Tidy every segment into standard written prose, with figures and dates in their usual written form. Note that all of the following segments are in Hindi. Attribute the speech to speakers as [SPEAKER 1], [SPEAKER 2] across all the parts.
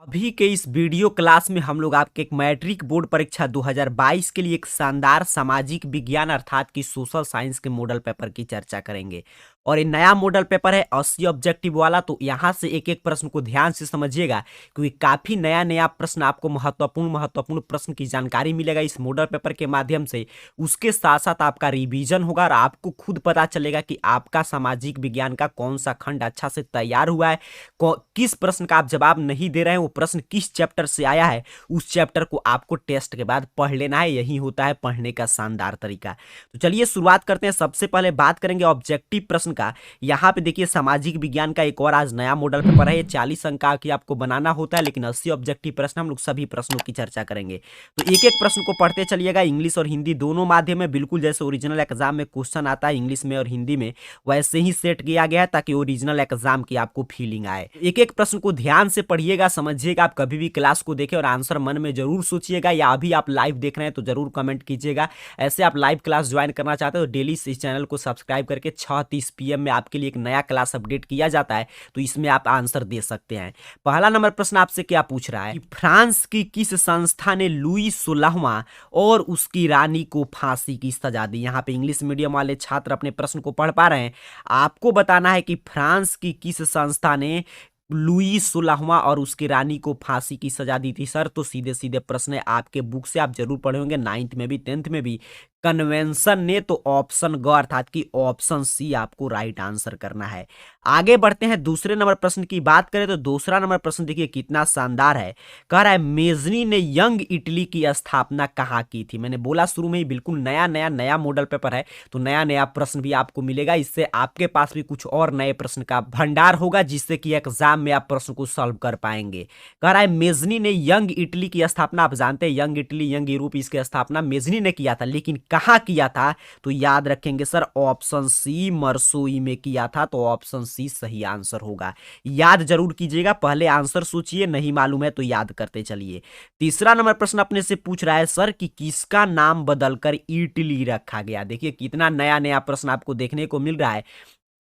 [SPEAKER 1] अभी के इस वीडियो क्लास में हम लोग आपके एक मैट्रिक बोर्ड परीक्षा 2022 के लिए एक शानदार सामाजिक विज्ञान अर्थात कि सोशल साइंस के मॉडल पेपर की चर्चा करेंगे। और ये नया मॉडल पेपर है 80 ऑब्जेक्टिव वाला, तो यहाँ से एक एक प्रश्न को ध्यान से समझिएगा क्योंकि काफी नया नया प्रश्न आपको महत्वपूर्ण महत्वपूर्ण प्रश्न की जानकारी मिलेगा इस मॉडल पेपर के माध्यम से। उसके साथ साथ आपका रिवीजन होगा और आपको खुद पता चलेगा कि आपका सामाजिक विज्ञान का कौन सा खंड अच्छा से तैयार हुआ है, किस प्रश्न का आप जवाब नहीं दे रहे हैं, वो प्रश्न किस चैप्टर से आया है, उस चैप्टर को आपको टेस्ट के बाद पढ़ लेना है। यही होता है पढ़ने का शानदार तरीका। तो चलिए शुरुआत करते हैं। सबसे पहले बात करेंगे ऑब्जेक्टिव प्रश्न का। यहाँ पे देखिए सामाजिक विज्ञान का एक और आज नया मॉडल पेपर है। ये 40 अंक का आपको बनाना होता है, लेकिन 80 ऑब्जेक्टिव प्रश्न हम लोग सभी प्रश्नों की चर्चा करेंगे। तो एक एक प्रश्न को पढ़ते चलिएगा। इंग्लिश और हिंदी दोनों माध्यम में, बिल्कुल जैसे ओरिजिनल एग्जाम में क्वेश्चन आता है इंग्लिश में और हिंदी में, वैसे ही सेट किया गया है ताकि ओरिजिनल एग्जाम की आपको फीलिंग आए। एक एक प्रश्न को ध्यान से पढ़िएगा, समझिएगा। आप कभी भी क्लास को देखें और आंसर मन में जरूर सोचिएगा, या अभी आप लाइव देख रहे हैं तो जरूर कमेंट कीजिएगा। ऐसे आप लाइव क्लास ज्वाइन करना चाहते हो तो डेली इस चैनल को सब्सक्राइब करके 6:30 PM में आपके लिए एक नया क्लास अपडेट किया जाता है, तो इसमें आप आंसर दे सकते हैं। पहला नंबर प्रश्न आपसे क्या पूछ रहा है कि फ्रांस की किस संस्था ने लुई 16वां और उसकी रानी को फांसी की सजा दी। यहाँ पे इंग्लिश मीडियम वाले छात्र अपने प्रश्न को पढ़ पा रहे हैं। आपको बताना है कि फ्रांस की किस संस्था ने लुई 16वां और उसकी रानी को फांसी की सजा दी थी। सर तो सीधे सीधे प्रश्न है, आपके बुक से आप जरूर पढ़े होंगे, 9th में भी 10th में भी। कन्वेंशन ने, तो ऑप्शन ग अर्थात कि ऑप्शन सी आपको राइट आंसर करना है। आगे बढ़ते हैं। दूसरे नंबर प्रश्न की बात करें तो दूसरा नंबर प्रश्न देखिए कितना शानदार है। कह रहा है मेजनी ने यंग इटली की स्थापना कहाँ की थी। मैंने बोला शुरू में ही बिल्कुल नया नया नया मॉडल पेपर है, तो नया नया प्रश्न भी आपको मिलेगा। इससे आपके पास भी कुछ और नए प्रश्न का भंडार होगा जिससे कि एग्जाम में आप प्रश्न को सॉल्व कर पाएंगे। कह रहा है मेजनी ने यंग इटली की स्थापना, आप जानते हैं यंग इटली यंग यूरोप, इसकी स्थापना मेजनी ने किया था, लेकिन कहां किया था तो याद रखेंगे सर ऑप्शन सी मरसोई में किया था। तो ऑप्शन सी सही आंसर होगा। याद जरूर कीजिएगा, पहले आंसर सोचिए, नहीं मालूम है तो याद करते चलिए। तीसरा नंबर प्रश्न अपने से पूछ रहा है सर कि किसका नाम बदलकर इटली रखा गया। देखिए कितना नया नया प्रश्न आपको देखने को मिल रहा है।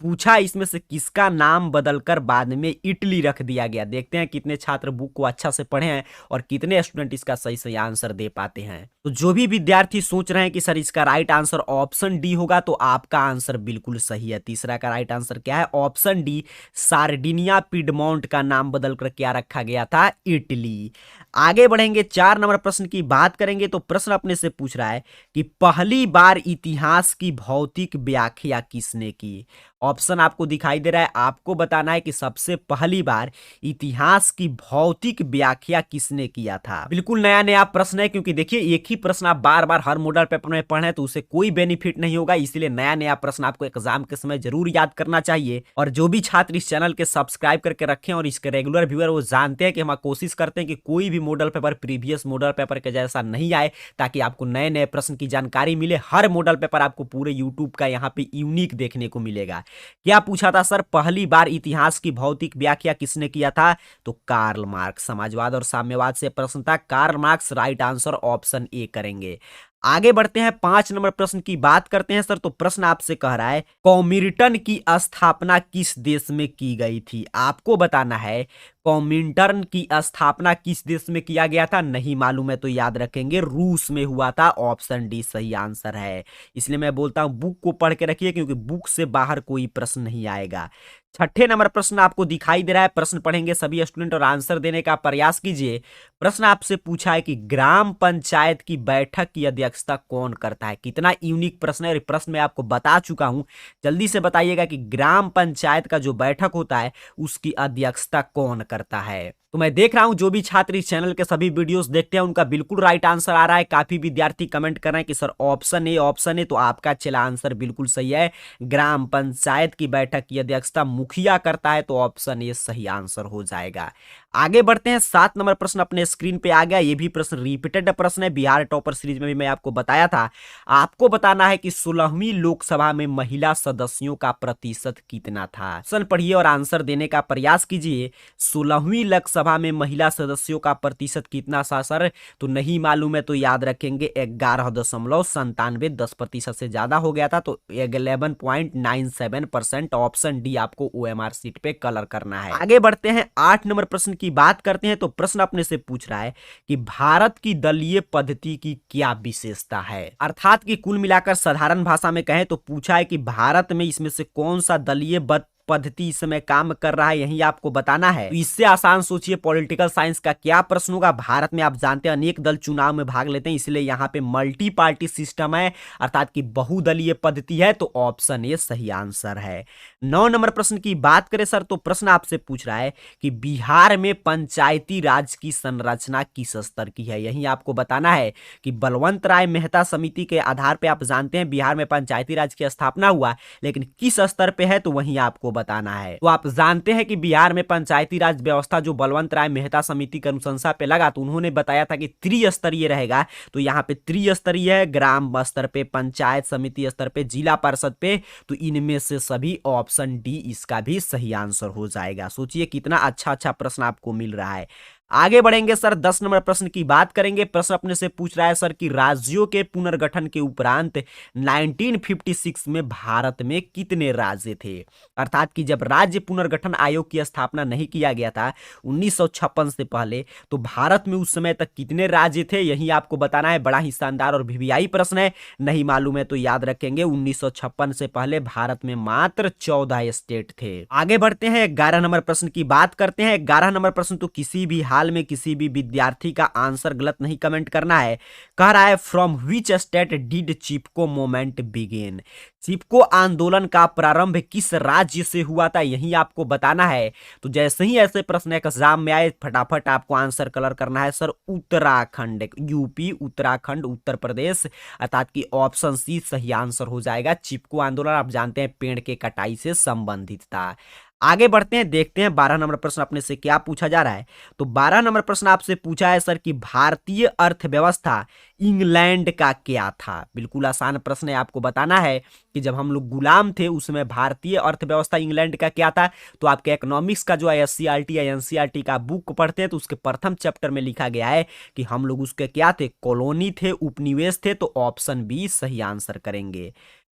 [SPEAKER 1] पूछा इसमें से किसका नाम बदलकर बाद में इटली रख दिया गया। देखते हैं कितने छात्र बुक को अच्छा से पढ़े हैं और कितने स्टूडेंट इसका सही सही आंसर दे पाते हैं। तो जो भी विद्यार्थी सोच रहे हैं कि सर इसका राइट आंसर ऑप्शन डी होगा, तो आपका आंसर बिल्कुल सही है। तीसरा का राइट आंसर क्या है, ऑप्शन डी, सार्डिनिया पिडमोंट का नाम बदलकर क्या रखा गया था, इटली। आगे बढ़ेंगे, 4 नंबर प्रश्न की बात करेंगे। तो प्रश्न अपने से पूछ रहा है कि पहली बार इतिहास की भौतिक व्याख्या किसने की। ऑप्शन आपको दिखाई दे रहा है, आपको बताना है कि सबसे पहली बार इतिहास की भौतिक व्याख्या किसने किया था। बिल्कुल नया नया प्रश्न है, क्योंकि देखिए एक ही प्रश्न आप बार बार हर मॉडल पेपर में पढ़े तो उसे कोई बेनिफिट नहीं होगा, इसलिए नया नया प्रश्न आपको एग्जाम के समय जरूर याद करना चाहिए। और जो भी छात्र इस चैनल के सब्सक्राइब करके रखे और इसके रेगुलर व्यूअर, वो जानते हैं कि हम कोशिश करते हैं कि कोई भी model paper previous model paper के जैसा नहीं आए, ताकि आपको नए नए प्रश्न की जानकारी मिले। हर मॉडल पेपर आपको पूरे यूट्यूब का यहाँ पे यूनिक देखने को मिलेगा। क्या पूछा था सर, पहली बार इतिहास की भौतिक व्याख्या किसने किया था, तो कार्ल मार्क्स। समाजवाद और साम्यवाद से प्रश्न था, Karl Marx right answer option A करेंगे। आगे बढ़ते हैं, 5 नंबर प्रश्न की बात करते हैं सर। तो प्रश्न आपसे कह रहा है कॉमिन्टर्न की स्थापना किस देश में की गई थी। आपको बताना है कॉमिन्टर्न की स्थापना किस देश में किया गया था। नहीं मालूम है तो याद रखेंगे रूस में हुआ था। ऑप्शन डी सही आंसर है। इसलिए मैं बोलता हूं बुक को पढ़ के रखिए, क्योंकि बुक से बाहर कोई प्रश्न नहीं आएगा। छठे नंबर प्रश्न आपको दिखाई दे रहा है, प्रश्न पढ़ेंगे सभी स्टूडेंट और आंसर देने का प्रयास कीजिए। प्रश्न आपसे पूछा है कि ग्राम पंचायत की बैठक की अध्यक्षता कौन करता है। कितना यूनिक प्रश्न है, और प्रश्न मैं आपको बता चुका हूं, जल्दी से बताइएगा कि ग्राम पंचायत का जो बैठक होता है उसकी अध्यक्षता कौन करता है। तो मैं देख रहा हूं जो भी छात्र इस चैनल के सभी वीडियोस देखते हैं उनका बिल्कुल राइट आंसर आ रहा है। काफी विद्यार्थी कमेंट कर रहे हैं कि sir option A option A, तो आपका चला आंसर बिल्कुल सही है। ग्राम पंचायत की बैठक की अध्यक्षता मुखिया करता है, तो ऑप्शन ए सही आंसर हो जाएगा। आगे बढ़ते हैं, 7 नंबर प्रश्न अपने स्क्रीन पे आ गया। ये भी प्रश्न रिपीटेड प्रश्न है, बिहार टॉपर सीरीज में भी मैं आपको बताया था। आपको बताना है कि 16वीं लोकसभा में महिला सदस्यों का प्रतिशत कितना था। ऑप्शन पढ़िए और आंसर देने का प्रयास कीजिए। 16वीं लोकसभा लोकसभा में महिला सदस्यों का प्रतिशत कितना था सर? तो नहीं मालूम है तो याद रखेंगे 11.97, 10% से ज्यादा हो गया था, तो 11.97%। ऑप्शन डी आपको ओएमआर सीट पे कलर करना है। आगे बढ़ते हैं, 8 नंबर प्रश्न की बात करते हैं। तो प्रश्न अपने से पूछ रहा है कि भारत की दलीय पद्धति की क्या विशेषता है, अर्थात कि कुल मिलाकर साधारण भाषा में कहें तो पूछा है कि भारत में इसमें से कौन सा दलीय पद्धति इस समय काम कर रहा है, यही आपको बताना है। तो इससे आसान सोचिए पॉलिटिकल साइंस का क्या प्रश्न होगा। भारत में आप जानते हैं अनेक दल चुनाव में भाग लेते हैं, इसलिए यहाँ पे मल्टी पार्टी सिस्टम है, अर्थात कि बहुदलीय पद्धति है, तो ऑप्शन ए सही आंसर है। 9 नंबर प्रश्न की बात करें सर, तो प्रश्न आपसे पूछ रहा है कि बिहार में पंचायती राज की संरचना किस स्तर की है, यही आपको बताना है कि बलवंत राय मेहता समिति के आधार पर आप जानते हैं बिहार में पंचायती राज की स्थापना हुआ, लेकिन किस स्तर पे है तो वही आपको बताना है। तो आप जानते हैं कि बिहार में पंचायती राज व्यवस्था जो बलवंत राय मेहता समिति की अनुशंसा पे लगा, तो उन्होंने बताया था कि त्रिस्तरीय रहेगा। तो यहाँ पे त्रिस्तरीय है, ग्राम स्तर पे, पंचायत समिति स्तर पे, जिला परिषद पे, तो इनमें से सभी ऑप्शन डी इसका भी सही आंसर हो जाएगा। सोचिए कितना अच्छा अच्छा प्रश्न आपको मिल रहा है। आगे बढ़ेंगे सर, 10 नंबर प्रश्न की बात करेंगे। प्रश्न अपने से पूछ रहा है सर कि राज्यों के पुनर्गठन के उपरांत 1956 में भारत में कितने राज्य थे, अर्थात कि जब राज्य पुनर्गठन आयोग की स्थापना नहीं किया गया था 1956 से पहले, तो भारत में उस समय तक कितने राज्य थे, यही आपको बताना है। बड़ा ही शानदार और वीवीआई प्रश्न है, नहीं मालूम है तो याद रखेंगे 1956 से पहले भारत में मात्र 14 स्टेट थे। आगे बढ़ते हैं, 11 नंबर प्रश्न की बात करते हैं। 11 नंबर प्रश्न तो किसी भी हाल में किसी भी विद्यार्थी का आंसर गलत नहीं कमेंट करना है। कह रहा है from which state did Chipko movement begin, Chipko आंदोलन का प्रारंभ किस राज्य से हुआ था, यही आपको बताना है। तो जैसे ही ऐसे प्रश्न एग्जाम में आए फटाफट आपको आंसर कलर करना है सर उत्तराखंड, यूपी, उत्तराखंड, उत्तर प्रदेश, अर्थात कि ऑप्शन सी सही आंसर हो जाएगा। चिपको आंदोलन आप जानते हैं पेड़ के कटाई से संबंधित था। आगे बढ़ते हैं, देखते हैं 12 नंबर प्रश्न अपने से क्या पूछा जा रहा है। तो 12 नंबर प्रश्न आपसे पूछा है सर कि भारतीय अर्थव्यवस्था इंग्लैंड का क्या था। बिल्कुल आसान प्रश्न है, आपको बताना है कि जब हम लोग गुलाम थे उस समय भारतीय अर्थव्यवस्था इंग्लैंड का क्या था। तो आपके इकोनॉमिक्स का जो एससीईआरटी या एनसीईआरटी का बुक पढ़ते हैं तो उसके प्रथम चैप्टर में लिखा गया है कि हम लोग उसके क्या थे, कॉलोनी थे, उपनिवेश थे, तो ऑप्शन बी सही आंसर करेंगे।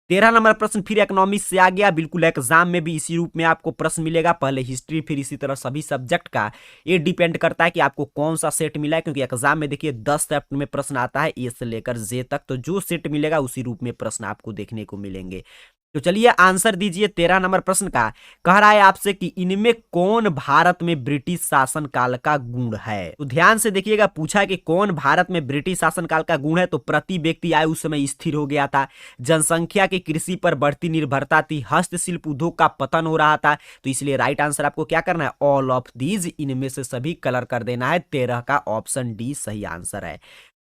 [SPEAKER 1] 13 नंबर प्रश्न फिर इकोनॉमिक्स से आ गया, बिल्कुल एग्जाम में भी इसी रूप में आपको प्रश्न मिलेगा, पहले हिस्ट्री फिर इसी तरह सभी सब्जेक्ट का। ये डिपेंड करता है कि आपको कौन सा सेट मिला है, क्योंकि एग्जाम में देखिए 10 सेट में प्रश्न आता है ए से लेकर जे तक, तो जो सेट मिलेगा उसी रूप में प्रश्न आपको देखने को मिलेंगे। तो चलिए आंसर दीजिए 13 नंबर प्रश्न का। कह रहा है आपसे कि इनमें कौन भारत में ब्रिटिश शासन काल का गुण है। तो ध्यान से देखिएगा, पूछा कि कौन भारत में ब्रिटिश शासन काल का गुण है, तो प्रति व्यक्ति आय उस समय स्थिर हो गया था, जनसंख्या की कृषि पर बढ़ती निर्भरता थी, हस्तशिल्प उद्योग का पतन हो रहा था। तो इसलिए राइट आंसर आपको क्या करना है, ऑल ऑफ दीज, इनमें से सभी कलर कर देना है। 13 का ऑप्शन डी सही आंसर है।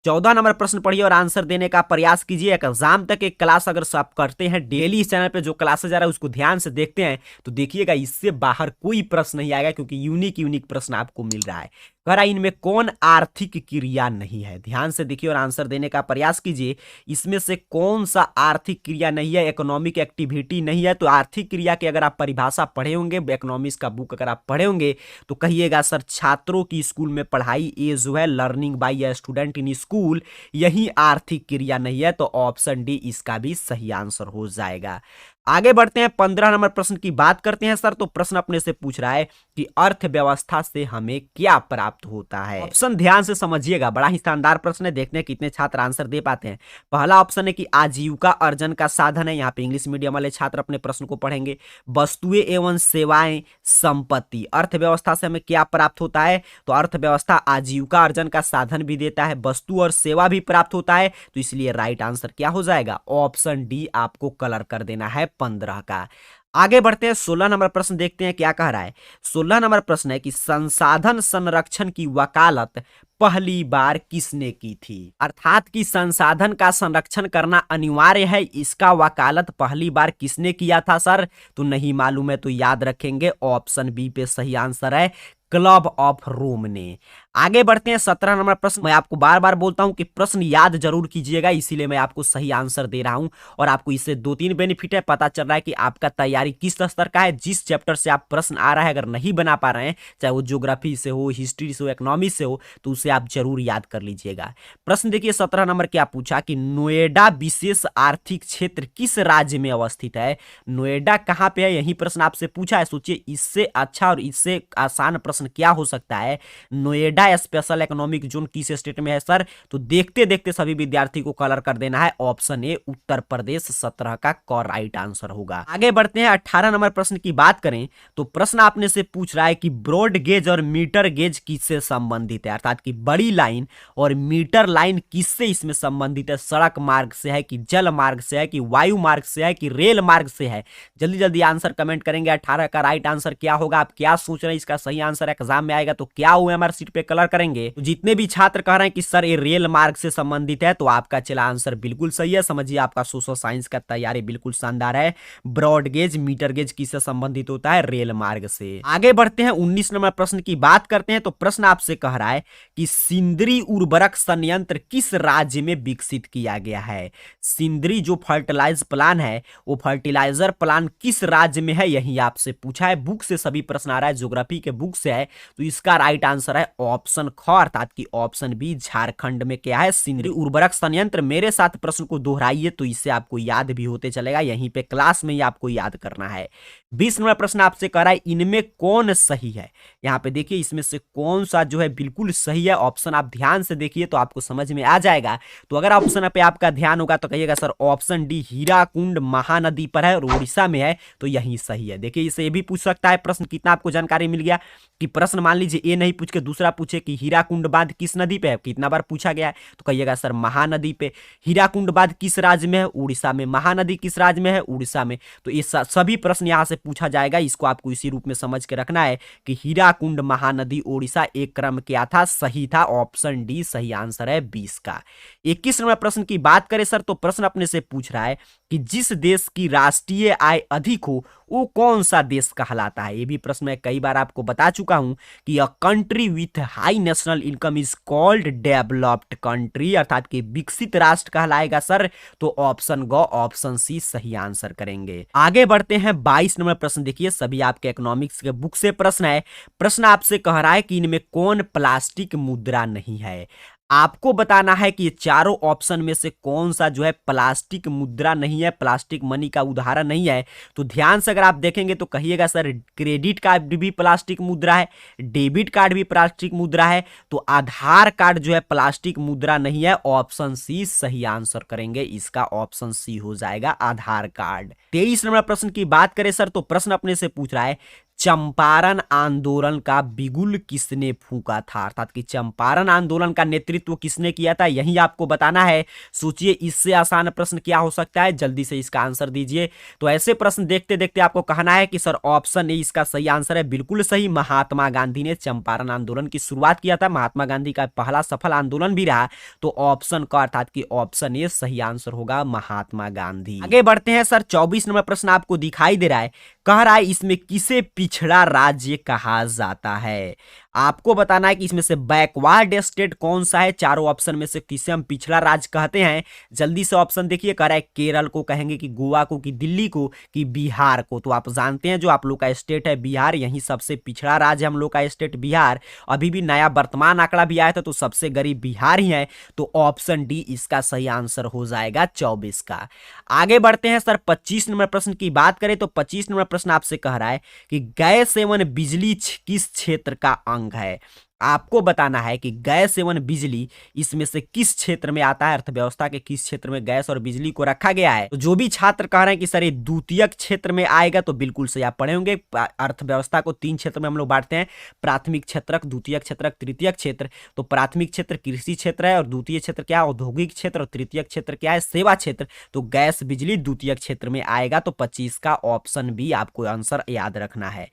[SPEAKER 1] 14 नंबर प्रश्न पढ़िए और आंसर देने का प्रयास कीजिए। एग्जाम तक एक क्लास अगर आप करते हैं डेली, इस चैनल पे जो क्लासेस आ रहा है उसको ध्यान से देखते हैं तो देखिएगा इससे बाहर कोई प्रश्न नहीं आएगा, क्योंकि यूनिक यूनिक प्रश्न आपको मिल रहा है। कह रहा है इनमें कौन आर्थिक क्रिया नहीं है, ध्यान से देखिए और आंसर देने का प्रयास कीजिए। इसमें से कौन सा आर्थिक क्रिया नहीं है, इकोनॉमिक एक्टिविटी नहीं है। तो आर्थिक क्रिया की अगर आप परिभाषा पढ़े होंगे, इकोनॉमिक्स का बुक अगर आप पढ़े होंगे तो कहिएगा सर छात्रों की स्कूल में पढ़ाई, ये जो है learning by a student in school, यही आर्थिक क्रिया नहीं है। तो ऑप्शन डी इसका भी सही आंसर हो जाएगा। आगे बढ़ते हैं, 15 नंबर प्रश्न की बात करते हैं सर। तो प्रश्न अपने से पूछ रहा है कि अर्थव्यवस्था से हमें क्या प्राप्त होता है। ऑप्शन ध्यान से समझिएगा, बड़ा ही शानदार प्रश्न है, देखते हैं कितने छात्र आंसर दे पाते हैं। पहला ऑप्शन है कि आजीविका अर्जन का साधन है, यहाँ पे इंग्लिश मीडियम वाले छात्र अपने प्रश्न को पढ़ेंगे। वस्तुएं एवं सेवाएं, संपत्ति, अर्थव्यवस्था से हमें क्या प्राप्त होता है। तो अर्थव्यवस्था आजीविका अर्जन का साधन भी देता है, वस्तु और सेवा भी प्राप्त होता है। तो इसलिए राइट आंसर क्या हो जाएगा, ऑप्शन डी आपको कलर कर देना है 15 का। आगे बढ़ते हैं, 16 नंबर प्रश्न देखते हैं क्या कह रहा है। 16 नंबर प्रश्न है कि संसाधन संरक्षण की वकालत पहली बार किसने की थी, अर्थात कि संसाधन का संरक्षण करना अनिवार्य है, इसका वकालत पहली बार किसने किया था सर। तो नहीं मालूम है तो याद रखेंगे ऑप्शन बी पे सही आंसर है, क्लब ऑफ रोम ने। आगे बढ़ते हैं 17 नंबर प्रश्न। मैं आपको बार बार बोलता हूं कि प्रश्न याद जरूर कीजिएगा, इसीलिए मैं आपको सही आंसर दे रहा हूं और आपको इससे 2-3 बेनिफिट है। पता चल रहा है कि आपका तैयारी किस स्तर का है। जिस चैप्टर से आप प्रश्न आ रहा है अगर नहीं बना पा रहे हैं, चाहे वो ज्योग्राफी से हो, हिस्ट्री से हो, इकोनॉमी से हो, तो उसे आप जरूर याद कर लीजिएगा। प्रश्न देखिए 17 नंबर क्या पूछा कि नोएडा विशेष आर्थिक क्षेत्र किस राज्य में अवस्थित है। नोएडा कहां पे है, यही प्रश्न आपसे पूछा है। सोचिए इससे अच्छा और इससे आसान प्रश्न क्या हो सकता है। नोएडा स्पेशल इकोनॉमिक जोन किस स्टेट में है सर, तो देखते देखते सभी विद्यार्थी को कलर कर देना है। ऑप्शन ए उत्तर प्रदेश 17 का राइट आंसर होगा। आगे बढ़ते हैं 18 नंबर प्रश्न की बात करें तो प्रश्न आपने से पूछ रहा है कि ब्रॉड गेज और मीटर गेज किससे संबंधित है, अर्थात कि बड़ी लाइन और मीटर लाइन किससे इसमें संबंधित है। सड़क मार्ग से है कि जल मार्ग से है कि वायु मार्ग से है कि रेल मार्ग से है। जल्दी जल्दी आंसर कमेंट करेंगे। 18 का राइट आंसर क्या होगा, आप क्या सोच रहे हैं इसका सही आंसर एग्जाम में आएगा तो क्या हुआ हमारे सीट पे कलर करेंगे। तो जितने भी छात्र कह रहे हैं कि सर ये रेल मार्ग से संबंधित है, तो आपका चला आंसर बिल्कुल सही है। समझिए आपका सोशल साइंस का तैयारी बिल्कुल शानदार है। ब्रॉड गेज मीटर गेज किससे संबंधित होता है, रेल मार्ग से। आगे बढ़ते हैं 19 नंबर प्रश्न की बात करते हैं तो प्रश्न आपसे कह रहा है कि सिंदरी उर्वरक संयंत्र किस राज्य में विकसित किया गया है। सिंदरी जो फर्टिलाइज प्लान है वो फर्टिलाइजर प्लान किस राज्य में है, यही आपसे पूछा है। बुक से सभी प्रश्न आ रहा है, ज्योग्राफी के बुक से है, तो इसका राइट आंसर है ऑप्शन ख, अर्थात कि ऑप्शन बी झारखंड में क्या है, सिंदरी उर्वरक संयंत्र। मेरे साथ प्रश्न को दोहराइए तो इससे आपको याद भी होते चलेगा, यहीं पे क्लास में ही आपको याद करना है। 20 नंबर प्रश्न आपसे कह रहा है इनमें कौन सही है। यहाँ पे देखिए इसमें से कौन सा जो है बिल्कुल सही है। ऑप्शन आप ध्यान से देखिए तो आपको समझ में आ जाएगा। तो अगर ऑप्शन पे आपका ध्यान होगा तो कहिएगा sir option D Hirakud Mahanadi पर है और उड़ीसा में है, तो यही सही है। देखिए इससे ये भी पूछ सकता है प्रश्न, कितना आपको जानकारी मिल गया कि प्रश्न मान लीजिए ये नहीं पूछ के दूसरा पूछे कि हीराकुंड बांध किस नदी पे है, कितना बार पूछा गया है, तो कहिएगा सर महानदी पे। हीराकुंड बांध किस राज्य में है, उड़ीसा में। महानदी किस राज्य में है, उड़ीसा में। तो ये सभी प्रश्न यहां से पूछा जाएगा। इसको आपको इसी रूप में समझ के रखना है कि हीराकुंड महानदी ओडिशा एक क्रम क्या था, सही था। ऑप्शन डी सही आंसर है 20 का। 21 नंबर प्रश्न की बात करें सर तो प्रश्न अपने से पूछ रहा है कि जिस देश की राष्ट्रीय आय अधिक हो वो कौन सा देश कहलाता है। ये भी प्रश्न मैं कई बार आपको बता चुका हूं कि a country with high national income is called developed country, अर्थात कि विकसित राष्ट्र कहलाएगा सर। तो ऑप्शन ग ऑप्शन सी सही आंसर करेंगे। आगे बढ़ते हैं 22 नंबर प्रश्न। देखिए सभी आपके इकोनॉमिक्स के बुक से प्रश्न है। प्रश्न आपसे कह रहा है कि इनमें कौन प्लास्टिक मुद्रा नहीं है। आपको बताना है कि ये चारों ऑप्शन में से कौन सा जो है प्लास्टिक मुद्रा नहीं है, प्लास्टिक मनी का उदाहरण नहीं है। तो ध्यान से अगर आप देखेंगे तो कहिएगा सर क्रेडिट कार्ड भी प्लास्टिक मुद्रा है, डेबिट कार्ड भी प्लास्टिक मुद्रा है, तो आधार कार्ड जो है प्लास्टिक मुद्रा नहीं है। ऑप्शन सी सही आंसर करेंगे, इसका ऑप्शन सी हो जाएगा आधार कार्ड। 23 नंबर प्रश्न की बात करें सर तो प्रश्न अपने से पूछ रहा है चंपारण आंदोलन का बिगुल किसने फूंका था, अर्थात कि चंपारण आंदोलन का नेतृत्व किसने किया था, यही आपको बताना है। सोचिए इससे आसान प्रश्न क्या हो सकता है, जल्दी से इसका आंसर दीजिए। तो ऐसे प्रश्न देखते देखते आपको कहना है कि सर ऑप्शन ए इसका सही आंसर है, बिल्कुल सही। महात्मा गांधी ने चंपारण आंदोलन की शुरुआत किया था, महात्मा गांधी का पहला सफल आंदोलन भी रहा। तो ऑप्शन का अर्थात कि ऑप्शन ए सही आंसर होगा, महात्मा गांधी। आगे बढ़ते हैं सर 24 नंबर प्रश्न आपको दिखाई दे रहा है, कह रहा है इसमें किसे पिछड़ा राज्य कहा जाता है। आपको बताना है कि इसमें से बैकवर्ड स्टेट कौन सा है। चारों ऑप्शन में से किसे हम पिछड़ा राज्य कहते हैं। जल्दी से ऑप्शन देखिए, कह रहा है केरल को कहेंगे कि गोवा को कि दिल्ली को कि बिहार को। तो आप जानते हैं जो आप लोग का स्टेट है बिहार, यही सबसे पिछड़ा राज्य हम लोग का स्टेट बिहार। अभी भी नया वर्तमान आंकड़ा भी आया था तो सबसे गरीब बिहार ही है। तो ऑप्शन डी इसका सही आंसर हो जाएगा 24 का। आगे बढ़ते हैं सर 25 नंबर प्रश्न की बात करें तो 25 नंबर प्रश्न आपसे कह रहा है कि गैस एवं बिजली किस क्षेत्र का अंग है। आपको बताना है कि गैस एवं बिजली इसमें से किस क्षेत्र में आता है, अर्थव्यवस्था के किस क्षेत्र में गैस और बिजली को रखा गया है। तो जो भी छात्र कह रहे हैं कि सर ये द्वितीयक क्षेत्र में आएगा तो बिल्कुल सही आप पढ़े होंगे। अर्थव्यवस्था को 3 क्षेत्र में हम लोग बांटते हैं, प्राथमिक क्षेत्रक, द्वितीयक क्षेत्रक, तृतीयक क्षेत्र। तो प्राथमिक क्षेत्र कृषि क्षेत्र है और द्वितीय क्षेत्र क्या है, औद्योगिक क्षेत्र, और तृतीयक क्षेत्र क्या है, सेवा क्षेत्र। तो गैस बिजली द्वितीयक क्षेत्र में आएगा। तो 25 का ऑप्शन बी आपको आंसर याद रखना है।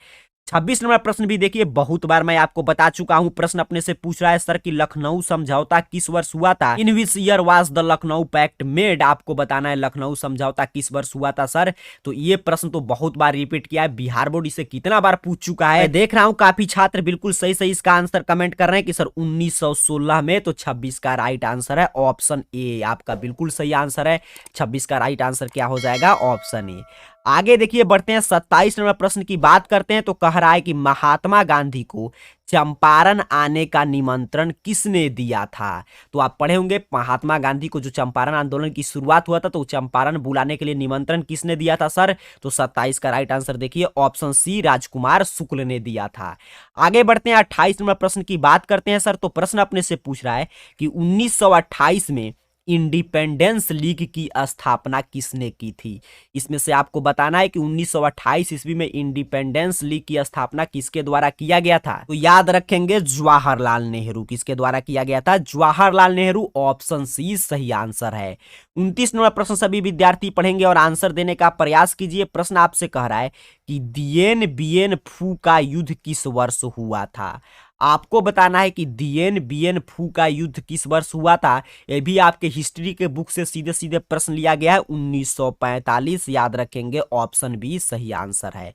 [SPEAKER 1] 26 नंबर प्रश्न भी देखिए, बहुत बार मैं आपको बता चुका हूं। प्रश्न अपने से पूछ रहा है सर कि लखनऊ समझौता किस वर्ष हुआ था, in which year was the Lucknow pact made. आपको बताना है लखनऊ समझौता किस वर्ष हुआ था सर। तो ये प्रश्न तो बहुत बार रिपीट किया है, बिहार बोर्ड इसे कितना बार पूछ चुका है। मैं देख रहा हूं काफी छात्र बिल्कुल सही सही इसका आंसर कमेंट कर रहे हैं कि सर 1916 में। तो 26 का राइट आंसर है ऑप्शन ए, आपका बिल्कुल सही आंसर है। 26 का राइट आंसर क्या हो जाएगा, ऑप्शन ए। आगे देखिए बढ़ते हैं, 27 नंबर प्रश्न की बात करते हैं। तो कह रहा है कि महात्मा गांधी को चंपारण आने का निमंत्रण किसने दिया था। तो आप पढ़े होंगे महात्मा गांधी को जो चंपारण आंदोलन की शुरुआत हुआ था, तो चंपारण बुलाने के लिए निमंत्रण किसने दिया था सर। तो 27 का राइट आंसर देखिए ऑप्शन सी, राजकुमार शुक्ल ने दिया था। आगे बढ़ते हैं, 28 नंबर प्रश्न की बात करते हैं सर। तो प्रश्न अपने से पूछ रहा है कि 1928 में इंडिपेंडेंस लीग की स्थापना किसने की थी। इसमें से आपको बताना है कि 1928 ईस्वी में इंडिपेंडेंस लीग की स्थापना किसके द्वारा किया गया था। तो याद रखेंगे जवाहरलाल नेहरू। किसके द्वारा किया गया था, जवाहरलाल नेहरू। ऑप्शन सी सही आंसर है। 29 नंबर प्रश्न सभी विद्यार्थी पढ़ेंगे और आंसर देने का प्रयास कीजिए। प्रश्न आपसे कह रहा है कि दियेन बियेन फू का युद्ध किस वर्ष हुआ था। आपको बताना है कि दियेन बियेन फू का युद्ध किस वर्ष हुआ था। यह भी आपके हिस्ट्री के बुक से सीधे सीधे प्रश्न लिया गया है, 1945। याद रखेंगे ऑप्शन बी सही आंसर है।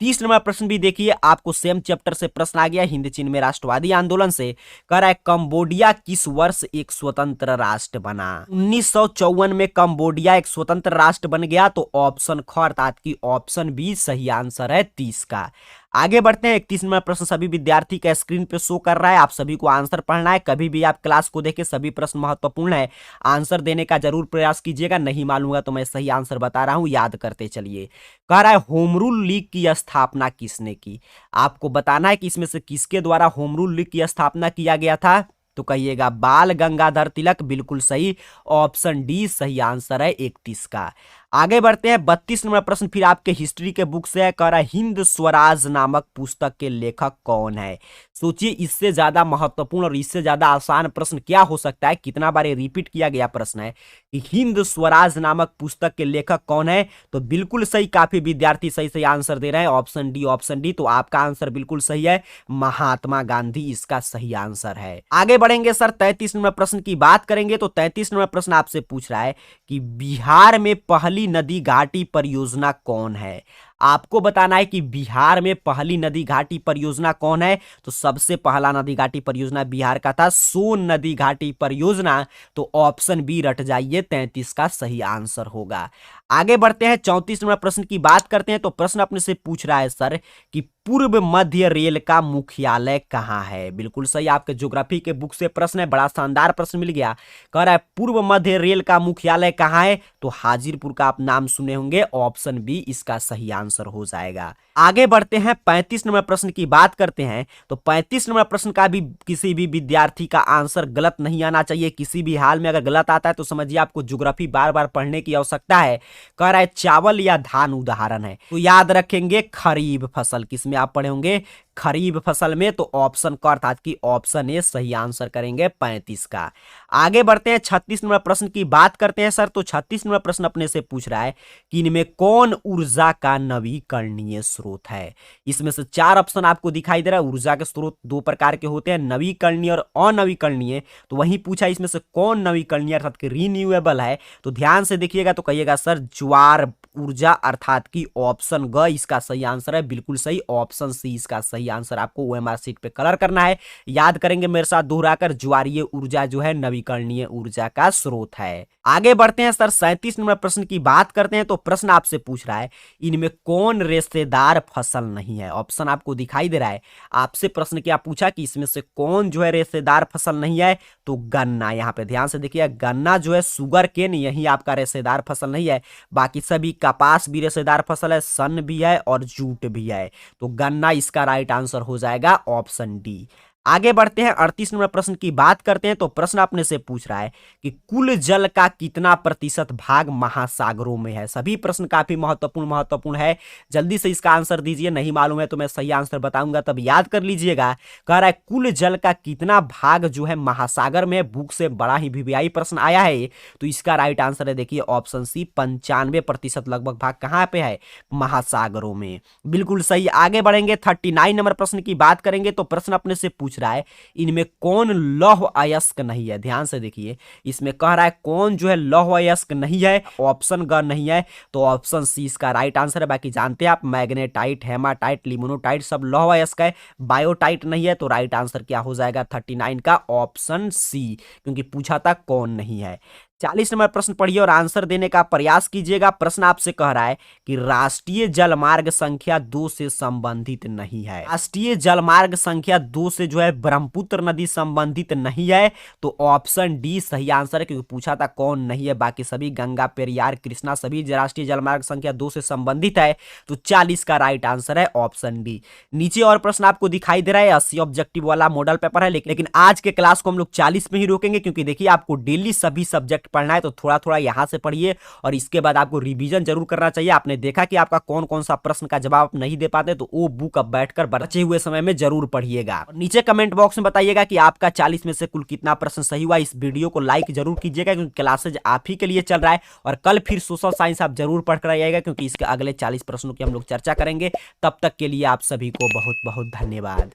[SPEAKER 1] 30 नंबर प्रश्न भी देखिए, आपको सेम चैप्टर से प्रश्न आ गया, हिंद चीन में राष्ट्रवादी आंदोलन से। कह रहा है कंबोडिया किस वर्ष एक स्वतंत्र राष्ट्र बना। 1954 में कंबोडिया एक स्वतंत्र राष्ट्र बन गया। तो ऑप्शन ख अर्थात की ऑप्शन बी सही आंसर है 30 का। आगे बढ़ते हैं, 31 नंबर प्रश्न सभी विद्यार्थी का स्क्रीन पे शो कर रहा है। आप सभी को आंसर पढ़ना है। कभी भी आप क्लास को देखें, सभी प्रश्न महत्वपूर्ण है, आंसर देने का जरूर प्रयास कीजिएगा। नहीं मालूम है तो मैं सही आंसर बता रहा हूं, याद करते चलिए। कह रहा है होम रूल लीग की स्थापना किसने की। आपको बताना है कि इसमें से किसके द्वारा होम रूल लीग की स्थापना किया गया था। तो कहिएगा बाल गंगाधर तिलक, बिल्कुल सही। ऑप्शन डी सही आंसर है 31 का। आगे बढ़ते हैं, 32 नंबर प्रश्न फिर आपके हिस्ट्री के बुक से है। कह रहा है हिंद स्वराज नामक पुस्तक के लेखक कौन है। सोचिए इससे ज्यादा महत्वपूर्ण और इससे ज्यादा आसान प्रश्न क्या हो सकता है। कितना बार ये रिपीट किया गया प्रश्न है कि हिंद स्वराज नामक पुस्तक के लेखक कौन है। तो बिल्कुल सही, काफी विद्यार्थी सही सही आंसर दे रहे हैं, ऑप्शन डी ऑप्शन डी। तो आपका आंसर बिल्कुल सही है, महात्मा गांधी इसका सही आंसर है। आगे बढ़ेंगे सर, 33 नंबर प्रश्न की बात करेंगे। तो 33 नंबर प्रश्न आपसे पूछ रहा है कि बिहार में पहली नदी घाटी परियोजना कौन है। आपको बताना है कि बिहार में पहली नदी घाटी परियोजना कौन है। तो सबसे पहला नदी घाटी परियोजना बिहार का था सोन नदी घाटी परियोजना। तो ऑप्शन बी रट जाइए, 33 का सही आंसर होगा। आगे बढ़ते हैं, 34 नंबर प्रश्न की बात करते हैं। तो प्रश्न अपने से पूछ रहा है सर कि पूर्व मध्य रेल का मुख्यालय कहां है। बिल्कुल सही, आपके ज्योग्राफी के बुक से प्रश्न है, बड़ा शानदार प्रश्न मिल गया। कह रहा है पूर्व मध्य रेल का मुख्यालय कहां है। तो हाजीरपुर का आप नाम सुने होंगे, ऑप्शन बी इसका सही आंसर हो जाएगा। आगे बढ़ते हैं, 35 नंबर प्रश्न की बात करते हैं। तो 35 नंबर प्रश्न का भी किसी भी विद्यार्थी का आंसर गलत नहीं आना चाहिए। किसी भी हाल में अगर गलत आता है तो समझिए आपको ज्योग्राफी बार बार पढ़ने की आवश्यकता है। कह रहा है चावल या धान उदाहरण है। तो याद रखेंगे खरीफ फसल, किसमें आप पढ़े होंगे, खरीफ फसल में। तो ऑप्शन का अर्थात की ऑप्शन ए सही आंसर करेंगे 35 का। आगे बढ़ते हैं, 36 नंबर प्रश्न की बात करते हैं सर। तो 36 नंबर प्रश्न अपने से पूछ रहा है कि इनमें कौन ऊर्जा का नवीकरणीय स्रोत है। इसमें से 4 ऑप्शन आपको दिखाई दे रहा है। ऊर्जा के स्रोत 2 प्रकार के होते हैं, नवीकरणीय और अनवीकरणीय। तो वहीं पूछा इसमें से कौन नवीकरणीय अर्थात कि रीन्यूएबल है। तो ध्यान से देखिएगा, तो कहिएगा सर ज्वार ऊर्जा अर्थात की ऑप्शन ग इसका सही आंसर है। बिल्कुल सही, ऑप्शन सी इसका सही आंसर। आपको ओएमआर शीट पे कलर करना है, याद करेंगे मेरे साथ दोहराकर, ज्वारीय ऊर्जा जो है नवीकरणीय ऊर्जा का स्रोत है। आगे बढ़ते हैं सर, 37 नंबर प्रश्न की बात करते हैं। तो प्रश्न आपसे पूछ रहा है इनमें कौन रेशेदार फसल नहीं है। ऑप्शन आपको दिखाई दे रहा है। आपसे प्रश्न क्या पूछा कि इसमें से कौन जो है रेशेदार फसल नहीं है। तो गन्ना, यहाँ पे ध्यान से देखिए, गन्ना जो है सुगर केन, यही आपका रेशेदार फसल नहीं है। बाकी सभी कपास भी रेशेदार फसल है, सन भी है और जूट भी है। तो गन्ना इसका राइट आंसर हो जाएगा, ऑप्शन डी। आगे बढ़ते हैं, 38 नंबर प्रश्न की बात करते हैं। तो प्रश्न अपने से पूछ रहा है कि कुल जल का कितना प्रतिशत भाग महासागरों में है। सभी प्रश्न काफी महत्वपूर्ण है। जल्दी से इसका आंसर दीजिए, नहीं मालूम है तो मैं सही आंसर बताऊंगा तब याद कर लीजिएगा। कह रहा है कुल जल का कितना भाग जो है महासागर में। बुक से बड़ा ही वीवीआई प्रश्न आया है, तो इसका राइट आंसर है देखिए ऑप्शन सी, 95% लगभग भाग कहां पे है, महासागरों में। बिल्कुल सही। आगे बढ़ेंगे, 39 नंबर प्रश्न की बात करेंगे। तो प्रश्न अपने से पूछ रहा है इनमें कौन लौह अयस्क नहीं है। ध्यान से देखिए, इसमें कह रहा है कौन जो है लौह अयस्क नहीं है, ऑप्शन ग नहीं है, तो ऑप्शन सी इसका राइट आंसर है। बाकी जानते हैं आप, मैग्नेटाइट, हेमाटाइट, लिमोनोटाइट सब लौह अयस्क है, बायोटाइट नहीं है। तो राइट आंसर क्या हो जाएगा 39 का, ऑप्शन सी, क्योंकि पूछा था कौन नहीं है। 40 नंबर प्रश्न पढ़िए और आंसर देने का प्रयास कीजिएगा। प्रश्न आपसे कह रहा है कि राष्ट्रीय जलमार्ग संख्या 2 से संबंधित नहीं है। राष्ट्रीय जलमार्ग संख्या 2 से जो है ब्रह्मपुत्र नदी संबंधित नहीं है, तो ऑप्शन डी सही आंसर है, क्योंकि पूछा था कौन नहीं है। बाकी सभी गंगा, पेरियार, कृष्णा सभी राष्ट्रीय जलमार्ग संख्या 2 से संबंधित है, तो 40 का राइट आंसर है ऑप्शन डी। नीचे और प्रश्न आपको दिखाई दे रहा है, 80 ऑब्जेक्टिव वाला मॉडल पेपर है, लेकिन आज के क्लास को हम लोग 40 में ही रोकेंगे, क्योंकि देखिए आपको डेली सभी सब्जेक्ट पढ़ना है, तो थोड़ा थोड़ा यहां से पढ़िए और इसके बाद आपको रिवीजन जरूर करना चाहिए। आपने देखा कि आपका कौन कौन सा प्रश्न का जवाब नहीं दे पाते, तो वो बुक अब बैठकर बचे हुए समय में जरूर पढ़िएगा। नीचे कमेंट बॉक्स में बताइएगा कि आपका 40 में से कुल कितना प्रश्न सही हुआ। इस वीडियो को लाइक जरूर कीजिएगा, क्योंकि क्लासेज आप ही के लिए चल रहा है, और कल फिर सोशल साइंस आप जरूर पढ़कर आइएगा, क्योंकि इसके अगले 40 प्रश्नों की हम लोग चर्चा करेंगे। तब तक के लिए आप सभी को बहुत बहुत धन्यवाद।